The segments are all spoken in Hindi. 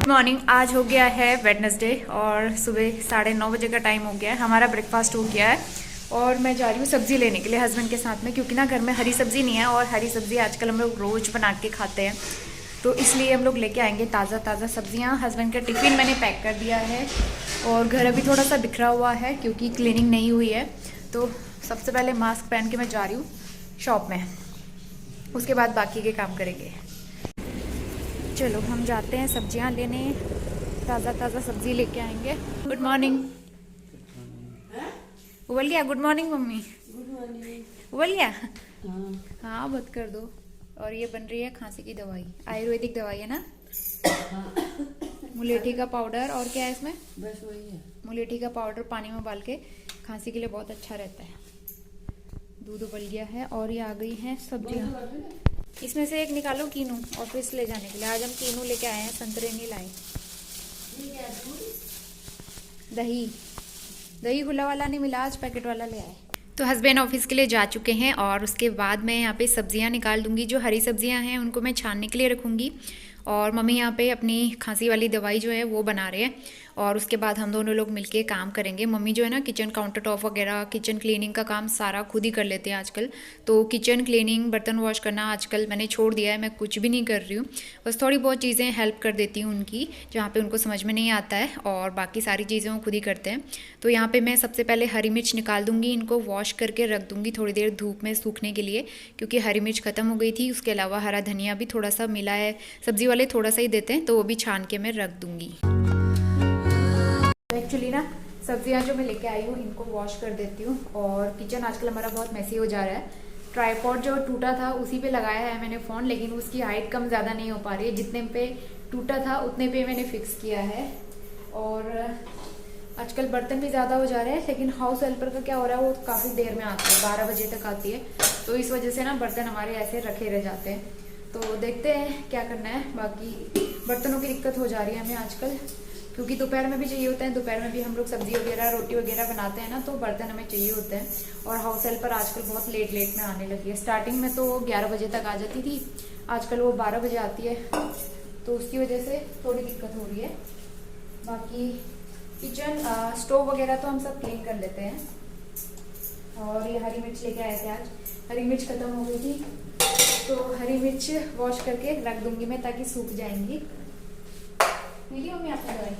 Good morning. आज हो गया है वेडनेसडे और सुबह 9:30 बजे का टाइम हो गया है। हमारा ब्रेकफास्ट हो गया है और मैं जा रही हूँ सब्ज़ी लेने के लिए हस्बैंड के साथ में, क्योंकि ना घर में हरी सब्ज़ी नहीं है और हरी सब्ज़ी आजकल हम लोग रोज़ बना के खाते हैं, तो इसलिए हम लोग लेके आएंगे ताज़ा ताज़ा सब्ज़ियाँ। हस्बैंड का टिफ़िन मैंने पैक कर दिया है और घर अभी थोड़ा सा बिखरा हुआ है क्योंकि क्लीनिंग नहीं हुई है। तो सबसे पहले मास्क पहन के मैं जा रही हूँ शॉप में, उसके बाद बाकी के काम करेंगे। चलो हम जाते हैं सब्जियां लेने, ताज़ा ताज़ा सब्जी लेके आएंगे। Good morning. उबल गया? Good morning mummy. Good morning. उबल गया? हाँ बंद कर दो। और ये बन रही है खांसी की दवाई, आयुर्वेदिक दवाई है ना। मुलेठी का पाउडर और क्या है इसमें? बस वही है। मुलेठी का पाउडर पानी में उबाल के खांसी के लिए बहुत अच्छा रहता है। दूध उबल गया है और ये आ गई हैं सब्जियां। इसमें से एक निकालो कीनू ऑफिस ले जाने के लिए। आज हम कीनू लेके आए हैं, संतरे नहीं लाए। दही दही खुला वाला नहीं मिला, आज पैकेट वाला ले आए। तो हस्बैंड ऑफिस के लिए जा चुके हैं और उसके बाद मैं यहाँ पे सब्जियाँ निकाल दूंगी। जो हरी सब्जियाँ हैं उनको मैं छानने के लिए रखूँगी और मम्मी यहाँ पे अपनी खांसी वाली दवाई जो है वो बना रहे हैं और उसके बाद हम दोनों लोग मिलके काम करेंगे। मम्मी जो है ना किचन काउंटर टॉप वगैरह, किचन क्लीनिंग का काम सारा खुद ही कर लेते हैं आजकल। तो किचन क्लीनिंग, बर्तन वॉश करना आजकल मैंने छोड़ दिया है, मैं कुछ भी नहीं कर रही हूँ। बस थोड़ी बहुत चीज़ें हेल्प कर देती हूँ उनकी, जहाँ पे उनको समझ में नहीं आता है, और बाकी सारी चीज़ें वो खुद ही करते हैं। तो यहाँ पर मैं सबसे पहले हरी मिर्च निकाल दूँगी, इनको वॉश करके रख दूँगी थोड़ी देर धूप में सूखने के लिए, क्योंकि हरी मिर्च ख़त्म हो गई थी। उसके अलावा हरा धनिया भी थोड़ा सा मिला है, सब्ज़ी वाले थोड़ा सा ही देते हैं, तो वो भी छान के मैं रख दूँगी। एक्चुअली ना सब्जियां जो मैं लेके आई हूँ इनको वॉश कर देती हूँ। और किचन आजकल हमारा बहुत मैसी हो जा रहा है। ट्राईपॉड जो टूटा था उसी पे लगाया है मैंने फ़ोन, लेकिन उसकी हाइट कम ज़्यादा नहीं हो पा रही है। जितने पे टूटा था उतने पे मैंने फिक्स किया है। और आजकल बर्तन भी ज़्यादा हो जा रहे हैं, लेकिन हाउस हेल्पर का क्या हो रहा है, वो काफ़ी देर में आती है, 12 बजे तक आती है, तो इस वजह से ना बर्तन हमारे ऐसे रखे रह जाते हैं। तो देखते हैं क्या करना है। बाकी बर्तनों की दिक्कत हो जा रही है हमें आजकल, क्योंकि दोपहर में भी चाहिए होता है। दोपहर में भी हम लोग सब्जी वगैरह, रोटी वगैरह बनाते हैं ना, तो बर्तन हमें चाहिए होते हैं। और हाउस हेल्पर आजकल बहुत लेट में आने लगी है। स्टार्टिंग में तो 11 बजे तक आ जाती थी, आजकल वो 12 बजे आती है, तो उसकी वजह से थोड़ी दिक्कत हो रही है। बाकी किचन स्टोव वगैरह तो हम सब क्लीन कर लेते हैं। और ये हरी मिर्च लेके आए थे आज, हरी मिर्च खत्म हो गई थी, तो हरी मिर्च वॉश करके रख दूंगी मैं ताकि सूख जाएंगी। मिली मम्मी आपको दवाई?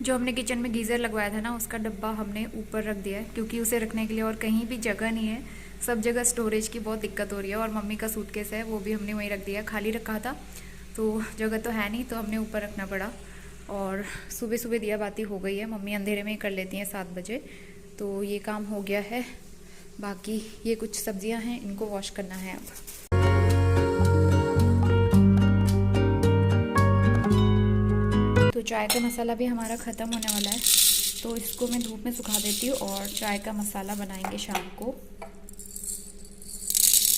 जो हमने किचन में गीज़र लगवाया था ना, उसका डब्बा हमने ऊपर रख दिया है, क्योंकि उसे रखने के लिए और कहीं भी जगह नहीं है। सब जगह स्टोरेज की बहुत दिक्कत हो रही है। और मम्मी का सूटकेस है वो भी हमने वहीं रख दिया, खाली रखा था तो जगह तो है नहीं, तो हमने ऊपर रखना पड़ा। और सुबह सुबह दिया बाती हो गई है, मम्मी अंधेरे में ही कर लेती हैं 7 बजे, तो ये काम हो गया है। बाकी ये कुछ सब्जियां हैं, इनको वॉश करना है अब। तो चाय का मसाला भी हमारा ख़त्म होने वाला है, तो इसको मैं धूप में सुखा देती हूँ और चाय का मसाला बनाएंगे शाम को।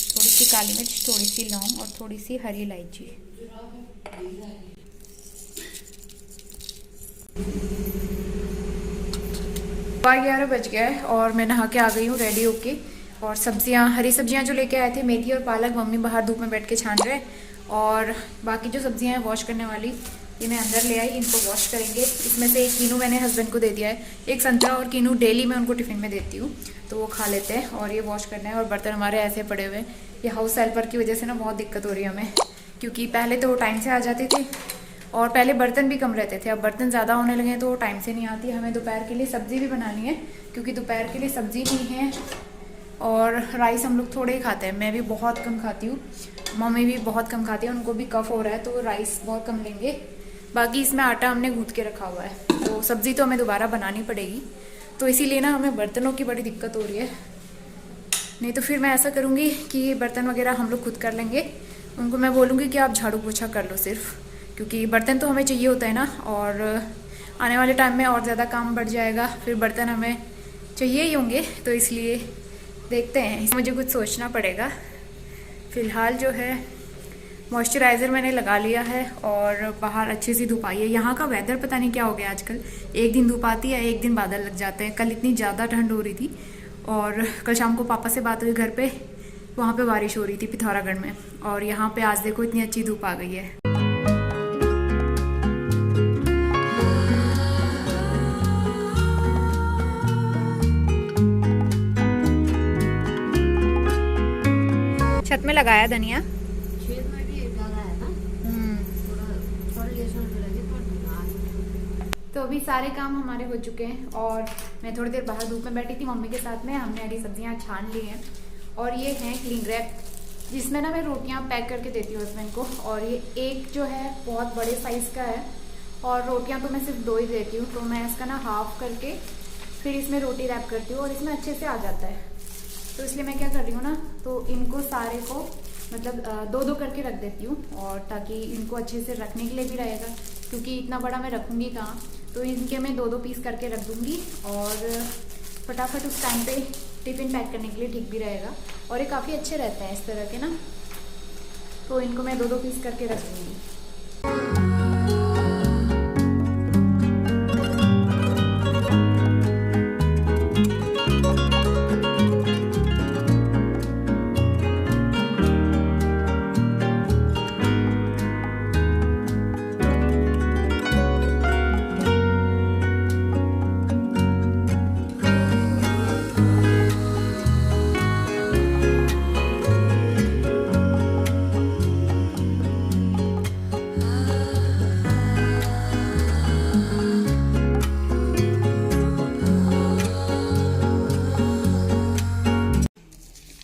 थोड़ी सी काली मिर्च, थोड़ी सी लौंग और थोड़ी सी हरी इलायची। 11 बज गया है और मैं नहा के आ गई हूँ रेडी होके। और सब्जियाँ, हरी सब्जियाँ जो लेके आए थे, मेथी और पालक, मम्मी बाहर धूप में बैठ के छान रहे। और बाकी जो सब्जियाँ हैं वॉश करने वाली, ये मैं अंदर ले आई, इनको वॉश करेंगे। इसमें से एक कीनू मैंने हस्बैंड को दे दिया है, एक संतरा और कीनू डेली मैं उनको टिफ़िन में देती हूँ, तो वो खा लेते हैं। और ये वॉश करना है। और बर्तन हमारे ऐसे पड़े हुए हैं, ये हाउस हेल्पर की वजह से ना बहुत दिक्कत हो रही है हमें, क्योंकि पहले तो वो टाइम से आ जाती थी और पहले बर्तन भी कम रहते थे, अब बर्तन ज़्यादा होने लगे हैं तो वो टाइम से नहीं आती। हमें दोपहर के लिए सब्ज़ी भी बनानी है, क्योंकि दोपहर के लिए सब्ज़ी नहीं है। और राइस हम लोग थोड़े ही खाते हैं, मैं भी बहुत कम खाती हूँ, मम्मी भी बहुत कम खाती है, उनको भी कफ हो रहा है, तो राइस बहुत कम लेंगे। बाकी इसमें आटा हमने गूँथ के रखा हुआ है, तो सब्ज़ी तो हमें दोबारा बनानी पड़ेगी। तो इसीलिए ना हमें बर्तनों की बड़ी दिक्कत हो रही है। नहीं तो फिर मैं ऐसा करूँगी कि बर्तन वगैरह हम लोग खुद कर लेंगे। उनको मैं बोलूँगी कि आप झाड़ू पोछा कर लो सिर्फ, क्योंकि बर्तन तो हमें चाहिए होता है ना, और आने वाले टाइम में और ज़्यादा काम बढ़ जाएगा, फिर बर्तन हमें चाहिए ही होंगे। तो इसलिए देखते हैं, मुझे कुछ सोचना पड़ेगा। फ़िलहाल जो है मॉइस्चराइज़र मैंने लगा लिया है और बाहर अच्छी सी धूप आई है। यहाँ का वेदर पता नहीं क्या हो गया आजकल, एक दिन धूप आती है, एक दिन बादल लग जाते हैं। कल इतनी ज़्यादा ठंड हो रही थी और कल शाम को पापा से बात हुई घर पे, वहाँ पे बारिश हो रही थी पिथौरागढ़ में, और यहाँ पे आज देखो इतनी अच्छी धूप आ गई है। छत में लगाया धनिया। खेत में भी लगा है ना। थोड़ा लहसुन भी लगी पर। तो अभी सारे काम हमारे हो चुके हैं और मैं थोड़ी देर बाहर धूप में बैठी थी मम्मी के साथ में। हमने हरी सब्जियां छान ली हैं और ये हैं क्लिंग रैप, जिसमें ना मैं रोटियां पैक करके देती हूँ हस्बैंड को। और ये एक जो है बहुत बड़े साइज़ का है और रोटियां तो मैं सिर्फ 2 ही देती हूँ, तो मैं इसका ना हाफ करके फिर इसमें रोटी रैप करती हूँ और इसमें अच्छे से आ जाता है। तो इसलिए मैं क्या कर रही हूँ ना, तो इनको सारे को मतलब 2-2 करके रख देती हूँ, और ताकि इनको अच्छे से रखने के लिए भी रहेगा, क्योंकि इतना बड़ा मैं रखूँगी कहाँ, तो इनके मैं 2-2 पीस करके रख दूँगी और फटाफट उस टाइम पे टिफ़िन पैक करने के लिए ठीक भी रहेगा। और ये काफ़ी अच्छे रहते हैं इस तरह के ना, तो इनको मैं 2-2 पीस करके रख दूँगी।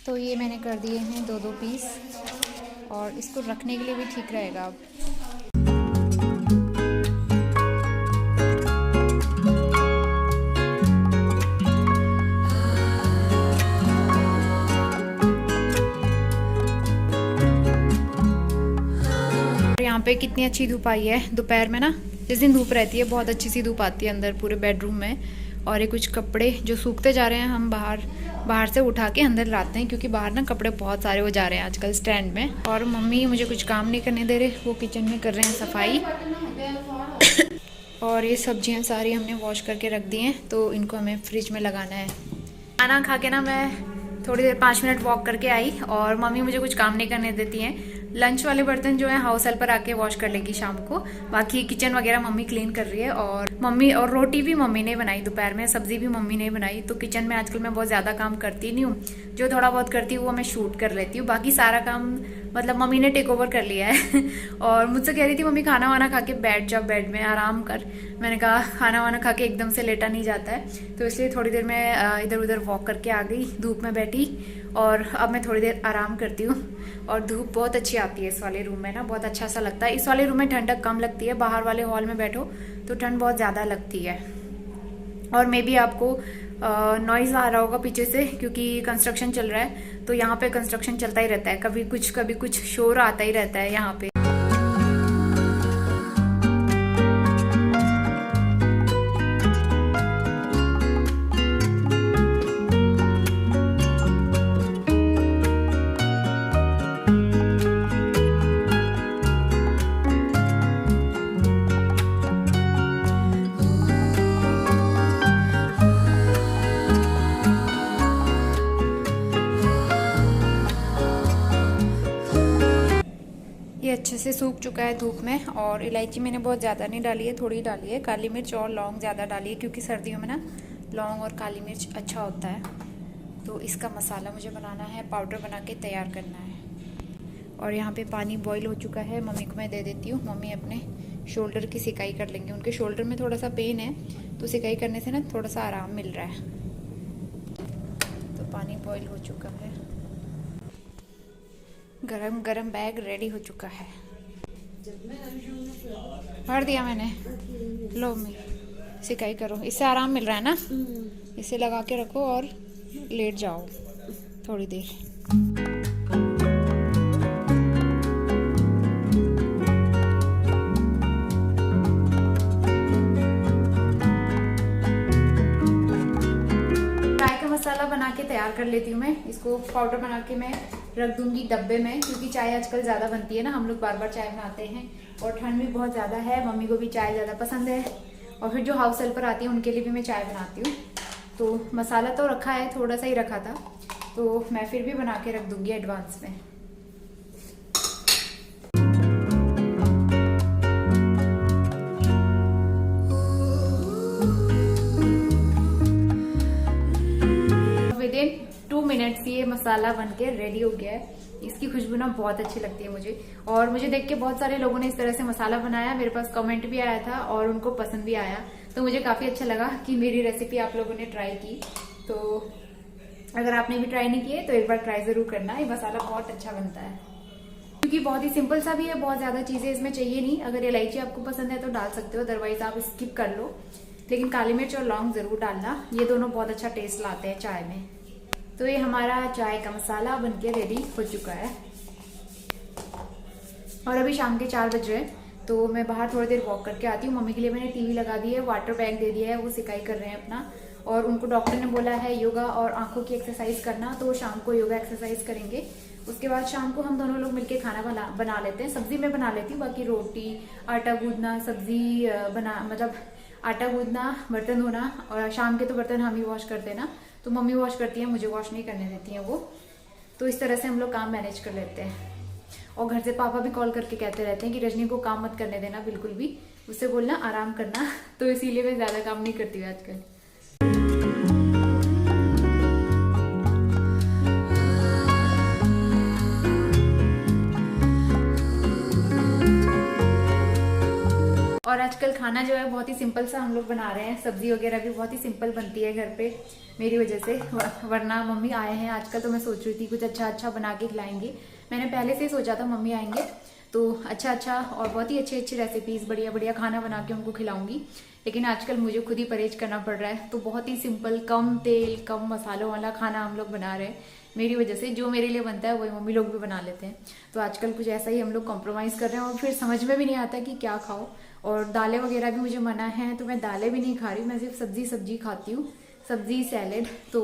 तो ये मैंने कर दिए हैं 2-2 पीस, और इसको रखने के लिए भी ठीक रहेगा अब। यहाँ पे कितनी अच्छी धूप आई है दोपहर में ना। जिस दिन धूप रहती है बहुत अच्छी सी धूप आती है अंदर पूरे बेडरूम में। और ये कुछ कपड़े जो सूखते जा रहे हैं हम बाहर से उठा के अंदर लाते हैं, क्योंकि बाहर ना कपड़े बहुत सारे हो जा रहे हैं आजकल स्टैंड में। और मम्मी मुझे कुछ काम नहीं करने दे रहे, वो किचन में कर रहे हैं सफाई। और ये सब्जियां सारी हमने वॉश करके रख दी हैं, तो इनको हमें फ्रिज में लगाना है। खाना खा के ना मैं थोड़ी देर 5 मिनट वॉक करके आई, और मम्मी मुझे कुछ काम नहीं करने देती हैं। लंच वाले बर्तन जो है हाउस हेल्पर आके वॉश कर लेगी शाम को, बाकी किचन वगैरह मम्मी क्लीन कर रही है। और रोटी भी मम्मी ने बनाई दोपहर में, सब्जी भी मम्मी ने बनाई। तो किचन में आजकल मैं बहुत ज़्यादा काम करती नहीं हूँ, जो थोड़ा बहुत करती हूँ वो मैं शूट कर लेती हूँ। बाकी सारा काम मतलब मम्मी ने टेक ओवर कर लिया है। और मुझसे कह रही थी मम्मी खाना वाना खा के बैठ जाओ बेड में आराम कर। मैंने कहा खाना वाना खा के एकदम से लेटा नहीं जाता है, तो इसलिए थोड़ी देर मैं इधर उधर वॉक करके आ गई, धूप में बैठी, और अब मैं थोड़ी देर आराम करती हूँ। और धूप बहुत अच्छी आती है इस वाले रूम में ना, बहुत अच्छा सा लगता है। इस वाले रूम में ठंडक कम लगती है, बाहर वाले हॉल में बैठो तो ठंड बहुत ज़्यादा लगती है। और मे बी आपको नॉइज़ आ रहा होगा पीछे से, क्योंकि कंस्ट्रक्शन चल रहा है, तो यहाँ पे कंस्ट्रक्शन चलता ही रहता है, कभी कुछ शोर आता ही रहता है यहाँ पे। ये अच्छे से सूख चुका है धूप में। और इलायची मैंने बहुत ज़्यादा नहीं डाली है, थोड़ी डाली है। काली मिर्च और लौंग ज़्यादा डाली है, क्योंकि सर्दियों में ना लौंग और काली मिर्च अच्छा होता है। तो इसका मसाला मुझे बनाना है, पाउडर बना के तैयार करना है। और यहाँ पे पानी बॉईल हो चुका है, मम्मी को मैं दे देती हूँ। मम्मी अपने शोल्डर की सिकाई कर लेंगे, उनके शोल्डर में थोड़ा सा पेन है, तो सिकाई करने से ना थोड़ा सा आराम मिल रहा है। तो पानी बॉईल हो चुका है, गरम गरम बैग रेडी हो चुका है। भर दिया मैंने, लो मैं सिकाई करो, इससे आराम मिल रहा है ना। इसे लगा के रखो और लेट जाओ थोड़ी देर। मसाला बना के तैयार कर लेती हूँ मैं। इसको पाउडर बना के मैं रख दूंगी डब्बे में, क्योंकि चाय आजकल ज़्यादा बनती है ना, हम लोग बार बार चाय बनाते हैं, और ठंड भी बहुत ज़्यादा है, मम्मी को भी चाय ज़्यादा पसंद है, और फिर जो हाउस हेल्पर आती है उनके लिए भी मैं चाय बनाती हूँ। तो मसाला तो रखा है, थोड़ा सा ही रखा था, तो मैं फिर भी बना के रख दूंगी एडवांस में। विदिन 2 मिनट्स ये मसाला बनके रेडी हो गया है। इसकी खुशबू ना बहुत अच्छी लगती है मुझे, और मुझे देख के बहुत सारे लोगों ने इस तरह से मसाला बनाया, मेरे पास कमेंट भी आया था और उनको पसंद भी आया। तो मुझे काफी अच्छा लगा कि मेरी रेसिपी आप लोगों ने ट्राई की। तो अगर आपने भी ट्राई नहीं किए तो एक बार ट्राई जरूर करना। ये मसाला बहुत अच्छा बनता है क्योंकि बहुत ही सिंपल सा भी है, बहुत ज्यादा चीजें इसमें चाहिए नहीं। अगर इलायची आपको पसंद है तो डाल सकते हो, अदरवाइज आप स्किप कर लो, लेकिन काली मिर्च और लौंग जरूर डालना, ये दोनों बहुत अच्छा टेस्ट लाते हैं चाय में। तो ये हमारा चाय का मसाला बनके रेडी हो चुका है और अभी शाम के 4 बज रहे हैं। तो मैं बाहर थोड़ी देर वॉक करके आती हूँ। मम्मी के लिए मैंने टीवी लगा दी है, वाटर बैग दे दिया है, वो सिकाई कर रहे हैं अपना, और उनको डॉक्टर ने बोला है योगा और आंखों की एक्सरसाइज करना, तो शाम को योगा एक्सरसाइज करेंगे। उसके बाद शाम को हम दोनों लोग मिलके खाना बना लेते हैं। सब्जी मैं बना लेती हूँ, बाकी रोटी, आटा गूंदना, सब्जी मतलब आटा गूंदना, बर्तन धोना, और शाम के तो बर्तन हम ही वॉश करते हैं ना, तो मम्मी वॉश करती है, मुझे वॉश नहीं करने देती हैं वो। तो इस तरह से हम लोग काम मैनेज कर लेते हैं। और घर से पापा भी कॉल करके कहते रहते हैं कि रजनी को काम मत करने देना बिल्कुल भी, उससे बोलना आराम करना। तो इसीलिए मैं ज़्यादा काम नहीं करती हूँ आजकल। और आजकल खाना जो है बहुत ही सिंपल सा हम लोग बना रहे हैं। सब्जी वगैरह भी बहुत ही सिंपल बनती है घर पे मेरी वजह से, वरना मम्मी आए हैं आजकल, तो मैं सोच रही थी कुछ अच्छा अच्छा बना के खिलाएंगे। मैंने पहले से ही सोचा था मम्मी आएंगे तो अच्छा अच्छा और बहुत ही अच्छी अच्छी रेसिपीज, बढ़िया बढ़िया खाना बना के उनको खिलाऊंगी। लेकिन आजकल मुझे खुद ही परहेज करना पड़ रहा है, तो बहुत ही सिंपल, कम तेल कम मसालों वाला खाना हम लोग बना रहे हैं मेरी वजह से। जो मेरे लिए बनता है वही मम्मी लोग भी बना लेते हैं। तो आजकल कुछ ऐसा ही हम लोग कॉम्प्रोमाइज़ कर रहे हैं, और फिर समझ में भी नहीं आता कि क्या खाओ। और दालें वगैरह भी मुझे मना है, तो मैं दालें भी नहीं खा रही हूँ, मैं सिर्फ सब्जी खाती हूँ, सब्जी सैलेड। तो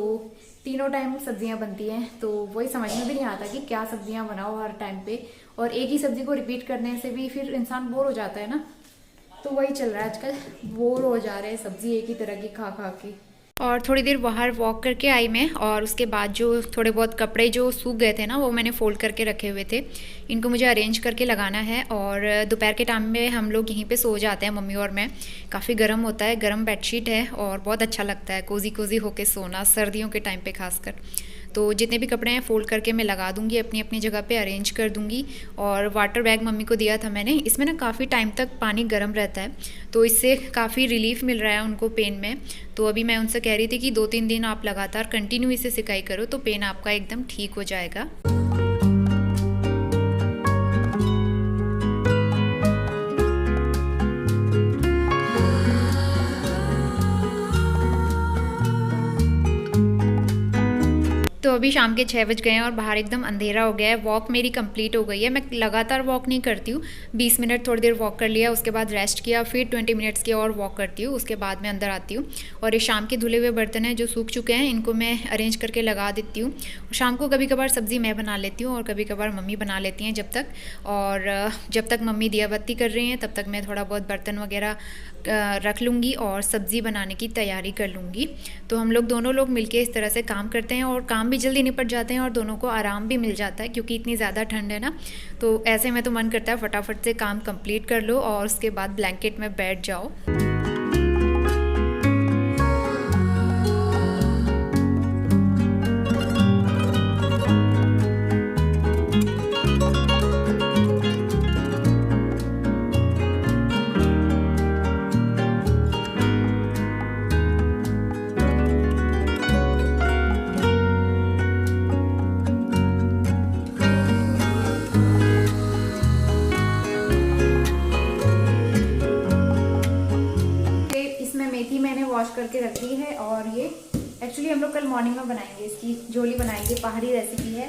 तीनों टाइम सब्जियां बनती हैं, तो वही समझ में भी नहीं आता कि क्या सब्जियां बनाओ हर टाइम पे। और एक ही सब्जी को रिपीट करने से भी फिर इंसान बोर हो जाता है ना, तो वही चल रहा है आजकल, बोर हो जा रहे हैं सब्जी एक ही तरह की खा खा के। और थोड़ी देर बाहर वॉक करके आई मैं, और उसके बाद जो थोड़े बहुत कपड़े जो सूख गए थे ना, वो मैंने फोल्ड करके रखे हुए थे, इनको मुझे अरेंज करके लगाना है। और दोपहर के टाइम में हम लोग यहीं पे सो जाते हैं मम्मी और मैं। काफ़ी गर्म होता है, गर्म बेडशीट है और बहुत अच्छा लगता है कोजी कोजी होके सोना, सर्दियों के टाइम पे खासकर। तो जितने भी कपड़े हैं फोल्ड करके मैं लगा दूंगी, अपनी अपनी जगह पे अरेंज कर दूंगी। और वाटर बैग मम्मी को दिया था मैंने, इसमें ना काफ़ी टाइम तक पानी गर्म रहता है, तो इससे काफ़ी रिलीफ मिल रहा है उनको पेन में। तो अभी मैं उनसे कह रही थी कि 2-3 दिन आप लगातार कंटिन्यू इसे सिकाई करो, तो पेन आपका एकदम ठीक हो जाएगा। तो अभी शाम के 6 बज गए हैं और बाहर एकदम अंधेरा हो गया है। वॉक मेरी कंप्लीट हो गई है। मैं लगातार वॉक नहीं करती हूँ, 20 मिनट थोड़ी देर वॉक कर लिया, उसके बाद रेस्ट किया, फिर 20 मिनट्स की और वॉक करती हूँ, उसके बाद मैं अंदर आती हूँ। और ये शाम के धुले हुए बर्तन हैं जो सूख चुके हैं, इनको मैं अरेंज करके लगा देती हूँ। शाम को कभी कभार सब्ज़ी मैं बना लेती हूँ और कभी कभार मम्मी बना लेती हैं जब तक मम्मी दिया बत्ती कर रही हैं तब तक मैं थोड़ा बहुत बर्तन वगैरह रख लूँगी और सब्ज़ी बनाने की तैयारी कर लूँगी। तो हम लोग दोनों लोग मिलके इस तरह से काम करते हैं और काम भी जल्दी निपट जाते हैं और दोनों को आराम भी मिल जाता है, क्योंकि इतनी ज़्यादा ठंड है ना। तो ऐसे में तो मन करता है फटाफट से काम कंप्लीट कर लो और उसके बाद ब्लैंकेट में बैठ जाओ। वॉश करके रखी है, और ये एक्चुअली हम लोग कल मॉर्निंग में बनाएंगे, इसकी झोली बनाएंगे, पहाड़ी रेसिपी है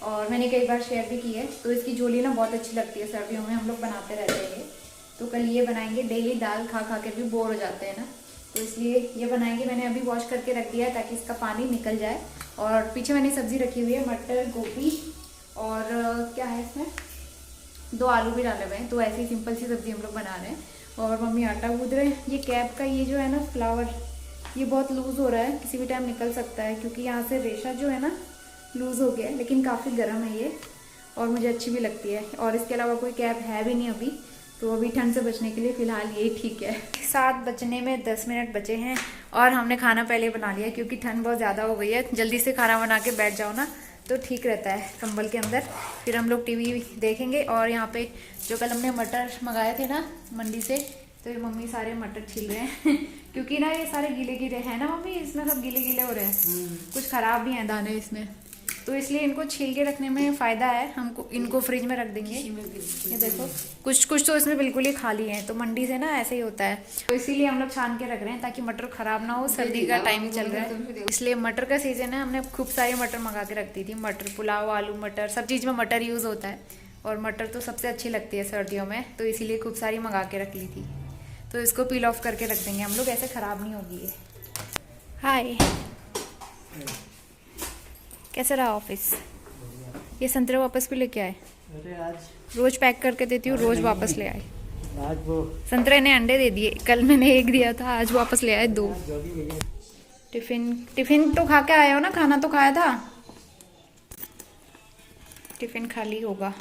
और मैंने कई बार शेयर भी की है। तो इसकी झोली ना बहुत अच्छी लगती है, सर्दियों में हम लोग बनाते रहते हैं। तो कल ये बनाएंगे, डेली दाल खा खा के भी बोर हो जाते हैं ना, तो इसलिए ये बनाएंगे। मैंने अभी वॉश करके रख दिया है ताकि इसका पानी निकल जाए। और पीछे मैंने सब्जी रखी हुई है, मटर, गोभी और क्या है इसमें, 2 आलू भी डाले हुए हैं। तो ऐसी सिंपल सी सब्जी हम लोग बना रहे हैं। और मम्मी आटा गूंद रहे हैं। ये कैप का ये जो है ना फ्लावर, ये बहुत लूज़ हो रहा है, किसी भी टाइम निकल सकता है, क्योंकि यहाँ से रेशा जो है ना लूज़ हो गया है, लेकिन काफ़ी गर्म है ये और मुझे अच्छी भी लगती है। और इसके अलावा कोई कैप है भी नहीं अभी, तो अभी ठंड से बचने के लिए फ़िलहाल यही ठीक है। 7 बजने में 10 मिनट बचे हैं और हमने खाना पहले बना लिया क्योंकि ठंड बहुत ज़्यादा हो गई है। जल्दी से खाना बना के बैठ जाओ ना तो ठीक रहता है कंबल के अंदर। फिर हम लोग टीवी देखेंगे। और यहाँ पे जो कल हमने मटर मंगाए थे ना मंडी से, तो ये मम्मी सारे मटर छील रहे हैं क्योंकि ना ये सारे गीले गीले हैं ना मम्मी, इसमें सब गीले गीले हो रहे हैं, कुछ ख़राब भी हैं दाने इसमें, तो इसलिए इनको छील के रखने में फ़ायदा है। हमको इनको फ्रिज में रख देंगे। ये देखो कुछ कुछ तो इसमें बिल्कुल ही खाली हैं, तो मंडी से ना ऐसे ही होता है, तो इसीलिए हम लोग छान के रख रहे हैं ताकि मटर ख़राब ना हो। सर्दी का टाइम चल रहा है इसलिए मटर का सीज़न है। हमने खूब सारे मटर मंगा के रख दी थी। मटर पुलाव, आलू मटर, सब चीज़ में मटर यूज़ होता है और मटर तो सबसे अच्छी लगती है सर्दियों में, तो इसीलिए खूब सारी मंगा के रख ली थी। तो इसको पील ऑफ करके रख देंगे हम लोग, ऐसे ख़राब नहीं होगी ये। हाय, कैसा रहा ऑफिस? ये संतरे वापस भी लेके आए। अरे आज रोज पैक करके देती हूँ, रोज वापस ले आए। आज वो संतरे ने अंडे दे दिए, कल मैंने 1 दिया था, आज वापस ले आए 2। जो भी भैया टिफिन तो खा के आए हो ना, खाना तो खाया था, टिफिन खाली होगा।